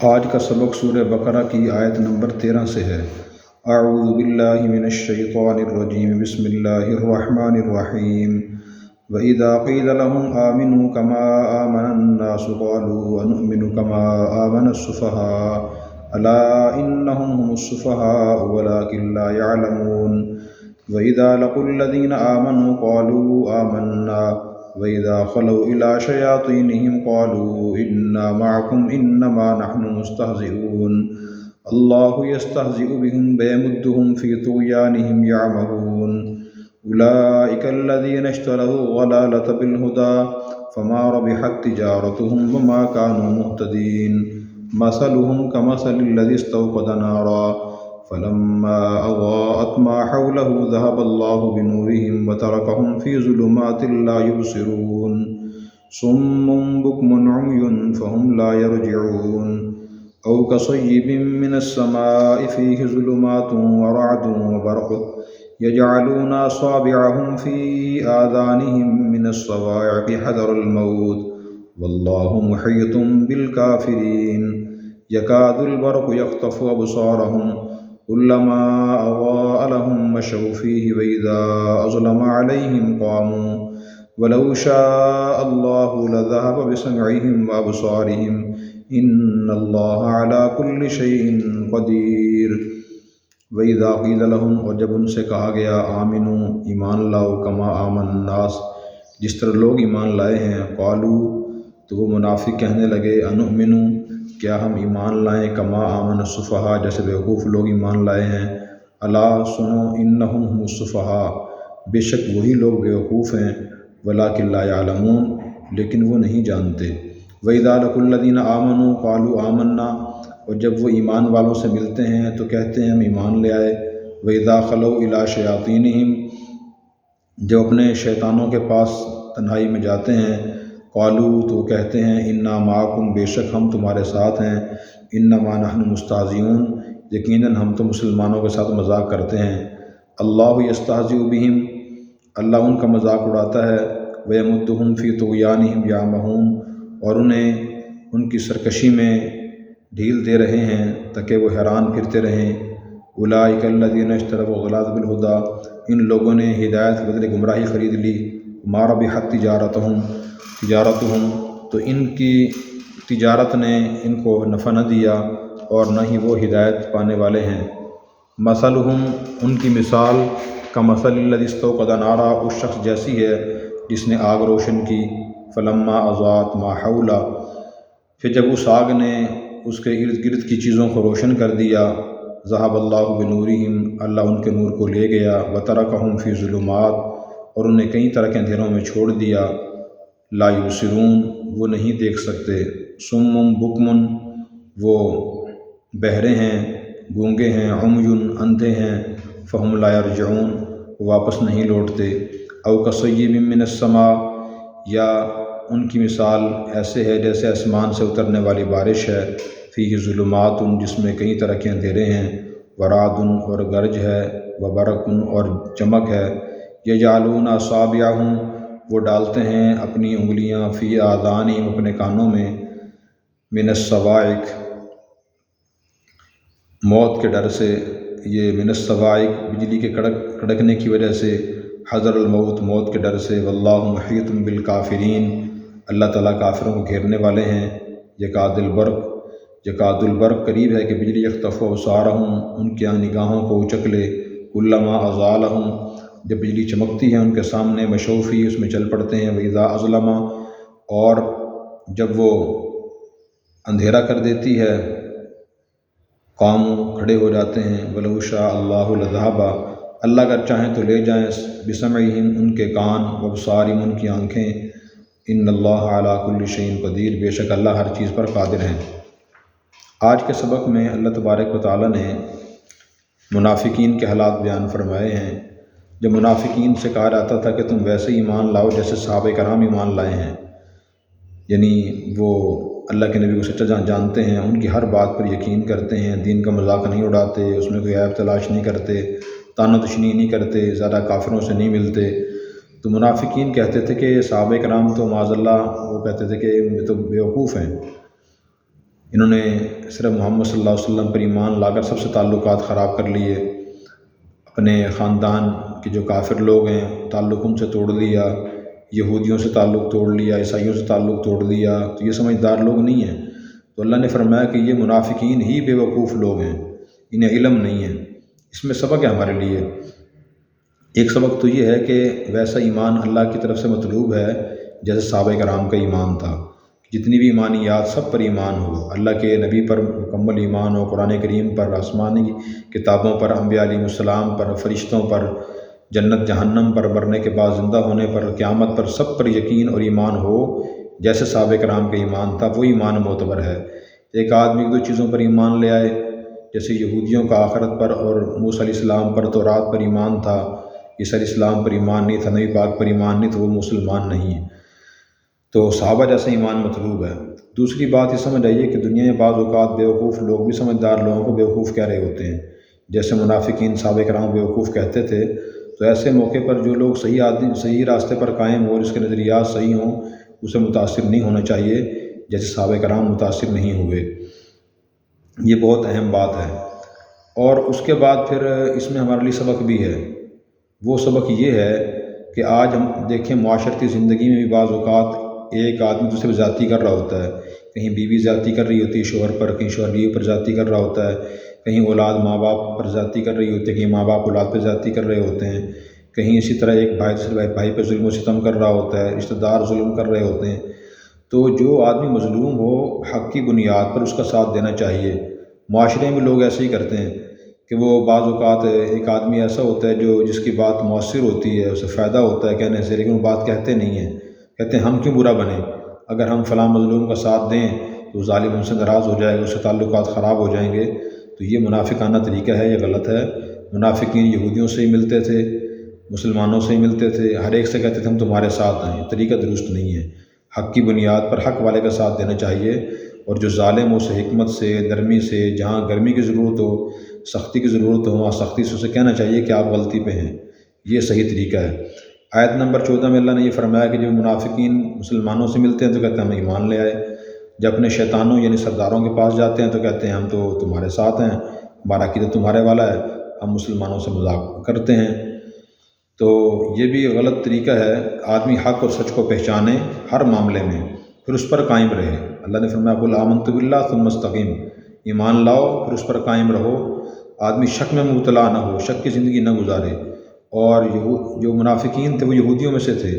آج کا سبق سورہ بقرہ کی آیت نمبر 13 سے ہے۔ اعوذ باللہ من الشیطان الرجیم، بسم اللہ الرحمن الرحیم۔ وَإِذَا قِيلَ لَهُمْ آمِنُوا كَمَا آمَنَ النَّاسُ قَالُوا أَنُؤْمِنُ كَمَا آمَنَ السُّفَهَاءُ أَلَا إِنَّهُمْ هُمُ السُّفَهَاءُ وَلَكِنْ لَا يَعْلَمُونَ وَإِذَا لَقُوا الَّذِينَ آمَنُوا قَالُوا آمَنَّا وَإِذَا خَلَوْا إِلَىٰ شَيَاطِينِهِمْ قَالُوا إِنَّا مَعَكُمْ إِنَّمَا نَحْنُ مُسْتَهْزِئُونَ اللَّهُ يَسْتَهْزِئُ بِهِمْ وَيَمُدُّهُمْ فِي طُغْيَانِهِمْ يَعْمَهُونَ أُولَٰئِكَ الَّذِينَ اشْتَرَوُا الضَّلَالَةَ بِالْهُدَىٰ فَمَا رَبِحَتْ تِجَارَتُهُمْ وَمَا كَانُوا مُهْتَدِينَ مَثَلُهُمْ كَمَثَلِ الَّذِي اسْتَوْقَدَ نَارًا فَلَمَّا أَضَاءَتْ مَا حَوْلَهُ ذَهَبَ اللَّهُ بِنُورِهِمْ وَتَرَكَهُمْ فِي ظُلُمَاتٍ لَّا يُبْصِرُونَ صُمٌّ بُكْمٌ عُمْيٌ فَهُمْ لَا يَرْجِعُونَ أَوْ كَصَيِّبٍ مِّنَ السَّمَاءِ فِيهِ ظُلُمَاتٌ وَرَعْدٌ وَبَرْقٌ يَجْعَلُونَ أَصَابِعَهُمْ فِي آذَانِهِم مِّنَ الصَّوَاعِقِ حَذَرَ الْمَوْتِ وَاللَّهُ مُحِيطٌ بِالْكَافِرِينَ يَكَادُ الْبَرْقُ يَخْطَفُ أَبْصَارَهُمْ كُلَّمَا أَضَاءَ لَهُم مَّشَوْا فِيهِ وَإِذَا أَظْلَمَ عَلَيْهِمْ قَامُوا وَلَوْ شَاءَ اللَّهُ لَذَهَبَ بِسَمْعِهِمْ وَأَبْصَارِهِمْ إِنَّ اللَّهَ عَلَىٰ كُلِّ شَيْءٍ قَدِيرٌ وَإِذَا قِيلَ لَهُمْ، اور جب ان سے کہا گیا آمنو، ایمان لاؤ، کما آمن الناس، جس طرح لوگ ایمان لائے ہیں، قالوا، تو وہ منافق کہنے لگے، انؤمنو، کیا ہم ایمان لائیں، کما آمن السفہاء، جیسے بیوقوف لوگ ایمان لائے ہیں، الا سنو، انہم هم السفہاء، بے شک وہی لوگ بیوقوف ہیں، ولکن لا یعلمون، لیکن وہ نہیں جانتے۔ وَإِذَا لَقُوا الَّذِينَ آمَنُوا قَالُوا آمَنَّا، اور جب وہ ایمان والوں سے ملتے ہیں تو کہتے ہیں ہم ایمان لے آئے۔ وَإِذَا خَلَوْا إِلَىٰ شَيَاطِينِهِمْ، جب اپنے شیطانوں کے پاس تنہائی میں جاتے ہیں، قالوا، تو کہتے ہیں اِنَّا مَعَكُمْ، بے شک ہم تمہارے ساتھ ہیں، إِنَّمَا نَحْنُ مُسْتَهْزِئُونَ، یقیناً ہم تو مسلمانوں کے ساتھ مذاق کرتے ہیں۔ اللَّهُ يَسْتَهْزِئُ بِهِمْ، اللہ ان کا مذاق اڑاتا ہے، وَيَمُدُّهُمْ فِي طُغْيَانِهِمْ يَعْمَهُونَ، اور انہیں ان کی سرکشی میں ڈھیل دے رہے ہیں تاکہ وہ حیران پھرتے رہیں۔ اولئک الذین اشتروا الضلالۃ بالہدیٰ، ان لوگوں نے ہدایت بدلے گمراہی خرید لی۔ ما ربحت تجارتہم، تو ان کی تجارت نے ان کو نفع نہ دیا اور نہ ہی وہ ہدایت پانے والے ہیں۔ مثلہم، ان کی مثال، کمثل الذی استوقد نارا، اس شخص جیسی ہے جس نے آگ روشن کی، فلما اضاءت ما حولہ، پھر جب اس آگ نے اس کے ارد گرد کی چیزوں کو روشن کر دیا، ذہب اللہ بنورہم، اللہ ان کے نور کو لے گیا، وترکہم فی ظلمات، اور انہیں کئی طرح کے اندھیروں میں چھوڑ دیا، لا یبصرون، وہ نہیں دیکھ سکتے، صم بکم، وہ بہرے ہیں، گونگے ہیں، عمی، اندھے ہیں، فہم لا یرجعون، واپس نہیں لوٹتے۔ او کصیب من السماء، یا ان کی مثال ایسے ہے جیسے آسمان سے اترنے والی بارش ہے، فیہ ظلمات، جس میں کئی طرح کے اندھیرے ہیں، ورعد، اور گرج ہے، وبرق، اور چمک ہے، یجعلون اصابعہم، وہ ڈالتے ہیں اپنی انگلیاں، فی آذانہم، اپنے کانوں میں، من الصواعق، موت کے ڈر سے، یہ من الصواعق بجلی کے کڑکنے کی وجہ سے، حذر الموت، موت کے ڈر سے، واللہ محیط بالکافرین، اللہ تعالیٰ کافروں کو گھیرنے والے ہیں۔ یکاد البرق، قریب ہے کہ بجلی یخطف ابصارہم، ان کی نگاہوں کو اچک لے، کلما اضاء لہم، جب بجلی چمکتی ہے ان کے سامنے، مشوا فیہ، اس میں چل پڑتے ہیں، وَإِذَا أَظْلَمَ، اور جب وہ اندھیرا کر دیتی ہے، قاموا، کھڑے ہو جاتے ہیں، وَلَوْ شَاءَ اللَّهُ لَذَهَبَ، اللہ اگر چاہیں تو لے جائیں، بِسَمْعِهِمْ، ان کے کان، وَأَبْصَارِهِمْ، ان کی آنکھیں، إِنَّ اللَّهَ عَلَىٰ كُلِّ شَيْءٍ قَدِيرٌ، بے شک اللہ ہر چیز پر قادر ہیں۔ آج کے سبق میں اللہ تبارک و تعالیٰ نے منافقین کے حالات بیان فرمائے ہیں۔ جب منافقین سے کہا جاتا تھا کہ تم ویسے ایمان لاؤ جیسے صحابہ کرام ایمان لائے ہیں، یعنی وہ اللہ کے نبی کو سچا جانتے ہیں، ان کی ہر بات پر یقین کرتے ہیں، دین کا مذاق نہیں اڑاتے، اس میں کوئی عیب تلاش نہیں کرتے، طعن و تشنیع نہیں کرتے، زیادہ کافروں سے نہیں ملتے، تو منافقین کہتے تھے کہ صحابہ کرام تو معاذ اللہ، وہ کہتے تھے کہ یہ تو بیوقوف ہیں، انہوں نے صرف محمد صلی اللہ علیہ وسلم پر ایمان لا کر سب سے تعلقات خراب کر لیے، اپنے خاندان کے جو کافر لوگ ہیں تعلق ان سے توڑ لیا، یہودیوں سے تعلق توڑ لیا، عیسائیوں سے تعلق توڑ لیا، تو یہ سمجھدار لوگ نہیں ہیں۔ تو اللہ نے فرمایا کہ یہ منافقین ہی بے وقوف لوگ ہیں، انہیں علم نہیں ہے۔ اس میں سبق ہے ہمارے لیے۔ ایک سبق تو یہ ہے کہ ویسا ایمان اللہ کی طرف سے مطلوب ہے جیسے صحابہ کرام کا ایمان تھا، جتنی بھی ایمانیات سب پر ایمان ہو، اللہ کے نبی پر مکمل ایمان ہو، قرآن کریم پر، آسمانی کتابوں پر، انبیاء علیہ السلام پر، فرشتوں پر، جنت جہنم پر، مرنے کے بعد زندہ ہونے پر، قیامت پر، سب پر یقین اور ایمان ہو جیسے صحابہ کرام کا ایمان تھا، وہ ایمان معتبر ہے۔ ایک آدمی دو چیزوں پر ایمان لے آئے، جیسے یہودیوں کا آخرت پر اور موسیٰ علیہ السلام پر تورات پر ایمان تھا، عیسیٰ علیہ السلام پر ایمان نہیں تھا، نبی پاک پر ایمان نہیں، تو وہ مسلمان نہیں ہے۔ تو صحابہ جیسا ایمان مطلوب ہے۔ دوسری بات یہ سمجھ آئیے کہ دنیا میں بعض اوقات بیوقوف لوگ بھی سمجھدار لوگوں کو بیوقوف کہہ رہے ہوتے ہیں، جیسے منافقین صحابہ کرام بیوقوف کہتے تھے، تو ایسے موقع پر جو لوگ صحیح راستے پر قائم ہوں اور اس کے نظریات صحیح ہوں، اسے متاثر نہیں ہونا چاہیے جیسے صحابہ کرام متاثر نہیں ہوئے۔ یہ بہت اہم بات ہے۔ اور اس کے بعد پھر اس میں ہمارے لیے سبق بھی ہے۔ وہ سبق یہ ہے کہ آج ہم دیکھیں معاشرتی زندگی میں بھی بعض اوقات ایک آدمی دوسرے پر زیادتی کر رہا ہوتا ہے، کہیں بیوی زیادتی کر رہی ہوتی ہے شوہر پر، کہیں شوہر بیوی پر زیادتی کر رہا ہوتا ہے، کہیں اولاد ماں باپ پر زیادتی کر رہی ہوتی ہے، کہیں ماں باپ اولاد پر زیادتی کر رہے ہوتے ہیں، کہیں اسی طرح ایک بھائی دوسرے بھائی پہ ظلم و ستم کر رہا ہوتا ہے، رشتہ دار ظلم کر رہے ہوتے ہیں۔ تو جو آدمی مظلوم ہو حق کی بنیاد پر اس کا ساتھ دینا چاہیے۔ معاشرے میں لوگ ایسے ہی کرتے ہیں کہ وہ بعض اوقات ایک آدمی ایسا ہوتا ہے جس کی بات مؤثر ہوتی ہے، اسے فائدہ ہوتا ہے کہنے سے، لیکن وہ بات کہتے نہیں ہیں، کہتے ہیں ہم کیوں برا بنیں، اگر ہم فلاں مظلوم کا ساتھ دیں تو ظالم ان سے ناراض ہو جائے گا، اس سے تعلقات خراب ہو جائیں گے۔ تو یہ منافقانہ طریقہ ہے، یہ غلط ہے۔ منافقین یہودیوں سے ہی ملتے تھے، مسلمانوں سے ہی ملتے تھے، ہر ایک سے کہتے تھے ہم تمہارے ساتھ ہیں، یہ طریقہ درست نہیں ہے۔ حق کی بنیاد پر حق والے کا ساتھ دینا چاہیے، اور جو ظالم اسے حکمت سے، نرمی سے، جہاں گرمی کی ضرورت ہو، سختی کی ضرورت ہو، وہاں سختی سے اسے کہنا چاہیے کہ آپ غلطی پہ ہیں۔ یہ صحیح طریقہ ہے۔ آیت نمبر 14 میں اللہ نے یہ فرمایا کہ جب منافقین مسلمانوں سے ملتے ہیں تو کہتے ہیں ہم ایمان لے آئے، جب اپنے شیطانوں یعنی سرداروں کے پاس جاتے ہیں تو کہتے ہیں ہم تو تمہارے ساتھ ہیں، ہمارا عقیدہ تمہارے والا ہے، ہم مسلمانوں سے مذاق کرتے ہیں۔ تو یہ بھی غلط طریقہ ہے۔ آدمی حق اور سچ کو پہچانے ہر معاملے میں، پھر اس پر قائم رہے۔ اللہ نے فرمایا قل آمنت باللہ ثم استقم، ایمان لاؤ پھر اس پر قائم رہو۔ آدمی شک میں مبتلا نہ ہو، شک کی زندگی نہ گزارے۔ اور جو منافقین تھے وہ یہودیوں میں سے تھے،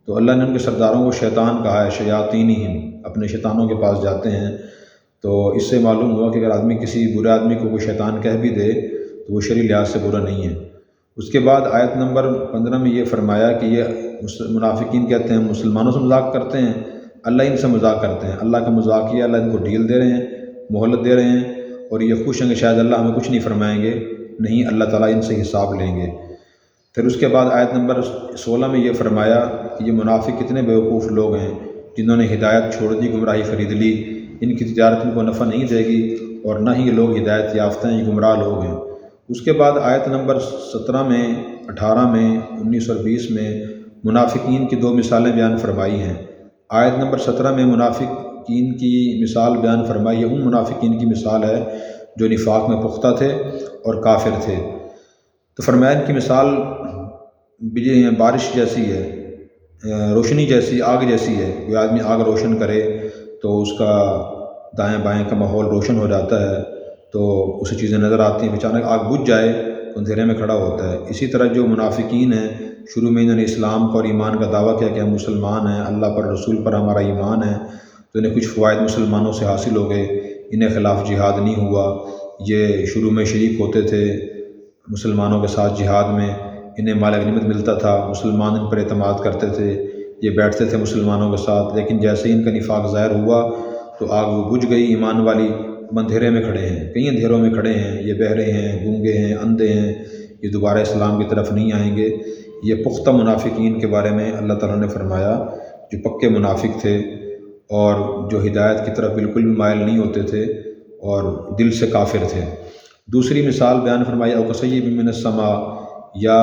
تو اللہ نے ان کے سرداروں کو شیطان کہا ہے، شیاطینہم، اپنے شیطانوں کے پاس جاتے ہیں۔ تو اس سے معلوم ہوا کہ اگر آدمی کسی برے آدمی کو کوئی شیطان کہہ بھی دے تو وہ شرعی لحاظ سے برا نہیں ہے۔ اس کے بعد آیت نمبر 15 میں یہ فرمایا کہ یہ منافقین کہتے ہیں مسلمانوں سے مذاق کرتے ہیں، اللہ ان سے مذاق کرتے ہیں، اللہ کا مذاق یہ، اللہ ان کو ڈیل دے رہے ہیں، مہلت دے رہے ہیں، اور یہ خوش ہیں کہ شاید اللہ ہمیں کچھ نہیں فرمائیں گے، نہیں، اللہ تعالیٰ ان سے حساب لیں گے۔ پھر اس کے بعد آیت نمبر 16 میں یہ فرمایا کہ یہ منافق کتنے بیوقوف لوگ ہیں جنہوں نے ہدایت چھوڑ دی، گمراہی خرید لی، ان کی تجارت ان کو نفع نہیں دے گی، اور نہ ہی یہ لوگ ہدایت یافتہ ہیں، یہ گمراہ لوگ ہیں۔ اس کے بعد آیت نمبر 17 میں، 18 میں، 19 اور 20 میں منافقین کی دو مثالیں بیان فرمائی ہیں۔ آیت نمبر 17 میں منافقین کی مثال بیان فرمائی ہے، ان منافقین کی مثال ہے جو نفاق میں پختہ تھے اور کافر تھے۔ تو فرمایا ان کی مثال بارش جیسی ہے، روشنی جیسی، آگ جیسی ہے۔ کوئی آدمی آگ روشن کرے تو اس کا دائیں بائیں کا ماحول روشن ہو جاتا ہے، تو اسے چیزیں نظر آتی ہیں، اچانک آگ بجھ جائے تو اندھیرے میں کھڑا ہوتا ہے۔ اسی طرح جو منافقین ہیں، شروع میں انہوں نے اسلام کا اور ایمان کا دعویٰ کیا کہ ہم مسلمان ہیں، اللہ پر، رسول پر ہمارا ایمان ہے، تو انہیں کچھ فوائد مسلمانوں سے حاصل ہو گئے، انہیں خلاف جہاد نہیں ہوا، یہ شروع میں شریک ہوتے تھے مسلمانوں کے ساتھ جہاد میں، انہیں مال غنیمت ملتا تھا، مسلمان ان پر اعتماد کرتے تھے، یہ بیٹھتے تھے مسلمانوں کے ساتھ، لیکن جیسے ہی ان کا نفاق ظاہر ہوا تو آگ وہ بجھ گئی ایمان والی، اندھیرے میں کھڑے ہیں، کئی اندھیروں میں کھڑے ہیں، یہ بہرے ہیں، گونگے ہیں، اندھے ہیں، یہ دوبارہ اسلام کی طرف نہیں آئیں گے۔ یہ پختہ منافقین کے بارے میں اللہ تعالیٰ نے فرمایا، جو پکے منافق تھے اور جو ہدایت کی طرف بالکل بھی مائل نہیں ہوتے تھے اور دل سے کافر تھے۔ دوسری مثال بیان فرمائی اوکسیب من السماء، یا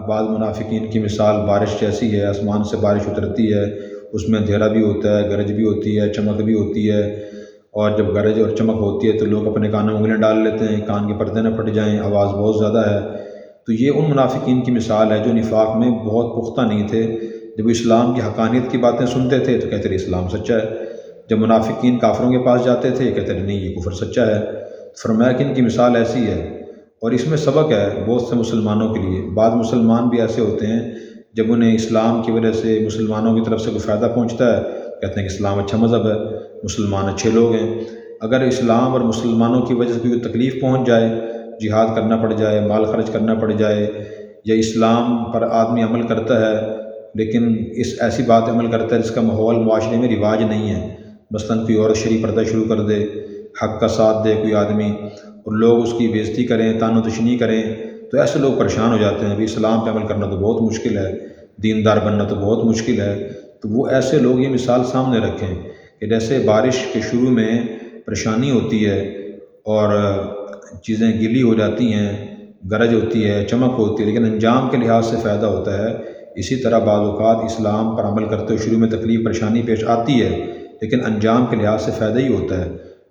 بعض منافقین کی مثال بارش جیسی ہے، آسمان سے بارش اترتی ہے، اس میں اندھیرا بھی ہوتا ہے، گرج بھی ہوتی ہے، چمک بھی ہوتی ہے، اور جب گرج اور چمک ہوتی ہے تو لوگ اپنے کانوں میں انگلیاں ڈال لیتے ہیں، کان کے پردے نہ پھٹ جائیں، آواز بہت زیادہ ہے۔ تو یہ ان منافقین کی مثال ہے جو نفاق میں بہت پختہ نہیں تھے۔ جب وہ اسلام کی حقانیت کی باتیں سنتے تھے تو کہتے رہے اسلام سچا ہے، جب منافقین کافروں کے پاس جاتے تھے کہتے رہے نہیں یہ کفر سچا ہے۔ فرمایا کہ ان کی مثال ایسی ہے، اور اس میں سبق ہے بہت سے مسلمانوں کے لیے۔ بعض مسلمان بھی ایسے ہوتے ہیں جب انہیں اسلام کی وجہ سے مسلمانوں کی طرف سے کوئی فائدہ پہنچتا ہے کہتے ہیں کہ اسلام اچھا مذہب ہے، مسلمان اچھے لوگ ہیں۔ اگر اسلام اور مسلمانوں کی وجہ سے کوئی تکلیف پہنچ جائے، جہاد کرنا پڑ جائے، مال خرچ کرنا پڑ جائے، یا اسلام پر آدمی عمل کرتا ہے لیکن ایسی بات عمل کرتا ہے جس کا ماحول معاشرے میں رواج نہیں ہے، مثلاً کوئی عورت شریف پردہ شروع کر دے، حق کا ساتھ دے کوئی آدمی، اور لوگ اس کی بے عزتی کریں، طعن و تشنیع کریں، تو ایسے لوگ پریشان ہو جاتے ہیں۔ بھی اسلام پہ عمل کرنا تو بہت مشکل ہے، دیندار بننا تو بہت مشکل ہے۔ تو وہ ایسے لوگ یہ مثال سامنے رکھیں کہ جیسے بارش کے شروع میں پریشانی ہوتی ہے اور چیزیں گیلی ہو جاتی ہیں، گرج ہوتی ہے، چمک ہوتی ہے، لیکن انجام کے لحاظ سے فائدہ ہوتا ہے، اسی طرح بعض اوقات اسلام پر عمل کرتے ہوئے شروع میں تکلیف پریشانی پیش آتی ہے لیکن انجام کے لحاظ سے فائدہ ہی ہوتا ہے۔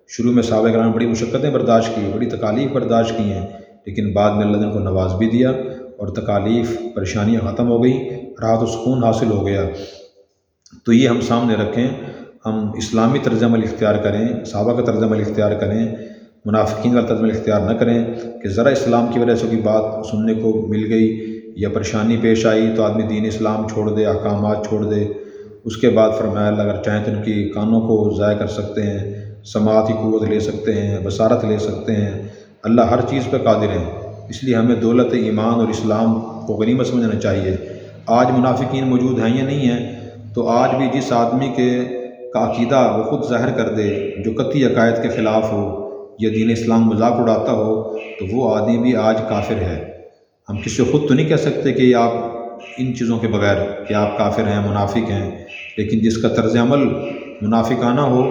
شروع میں صحابہ کرام نے بڑی مشقتیں برداشت کی، بڑی تکالیف برداشت کی ہیں، لیکن بعد میں اللہ نے ان کو نواز بھی دیا اور تکالیف پریشانیاں ختم ہو گئیں، راحت و سکون حاصل ہو گیا۔ تو یہ ہم سامنے رکھیں، ہم اسلامی طرز عمل اختیار کریں، صحابہ کا طرز عمل اختیار کریں، منافقین کا طرز عمل اختیار نہ کریں کہ ذرا اسلام کی وجہ سے کوئی بات سننے کو مل گئی یا پریشانی پیش آئی تو آدمی دین اسلام چھوڑ دے، احکامات چھوڑ دے۔ اس کے بعد فرمایا اللہ اگر چاہیں تو ان کی کانوں کو ضائع کر سکتے ہیں، سماعت کی قوت لے سکتے ہیں، بصارت لے سکتے ہیں، اللہ ہر چیز پہ قادر ہے۔ اس لیے ہمیں دولت ایمان اور اسلام کو غنیمت سمجھنا چاہیے۔ آج منافقین موجود ہیں یا نہیں ہیں، تو آج بھی جس آدمی کا عقیدہ وہ خود ظاہر کر دے جو قطعی عقائد کے خلاف ہو یا دین اسلام مذاق اڑاتا ہو تو وہ آدمی بھی آج کافر ہے۔ ہم کسی کو خود تو نہیں کہہ سکتے کہ آپ ان چیزوں کے بغیر کہ آپ کافر ہیں، منافق ہیں، لیکن جس کا طرز عمل منافقانہ ہو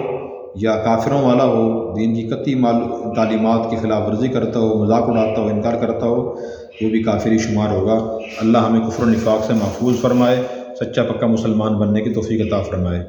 یا کافروں والا ہو، دین کی قطعی تعلیمات کی خلاف ورزی کرتا ہو، مذاق اڑاتا ہو، انکار کرتا ہو، وہ بھی کافری شمار ہوگا۔ اللہ ہمیں کفر و نفاق سے محفوظ فرمائے، سچا پکا مسلمان بننے کی توفیق عطا فرمائے۔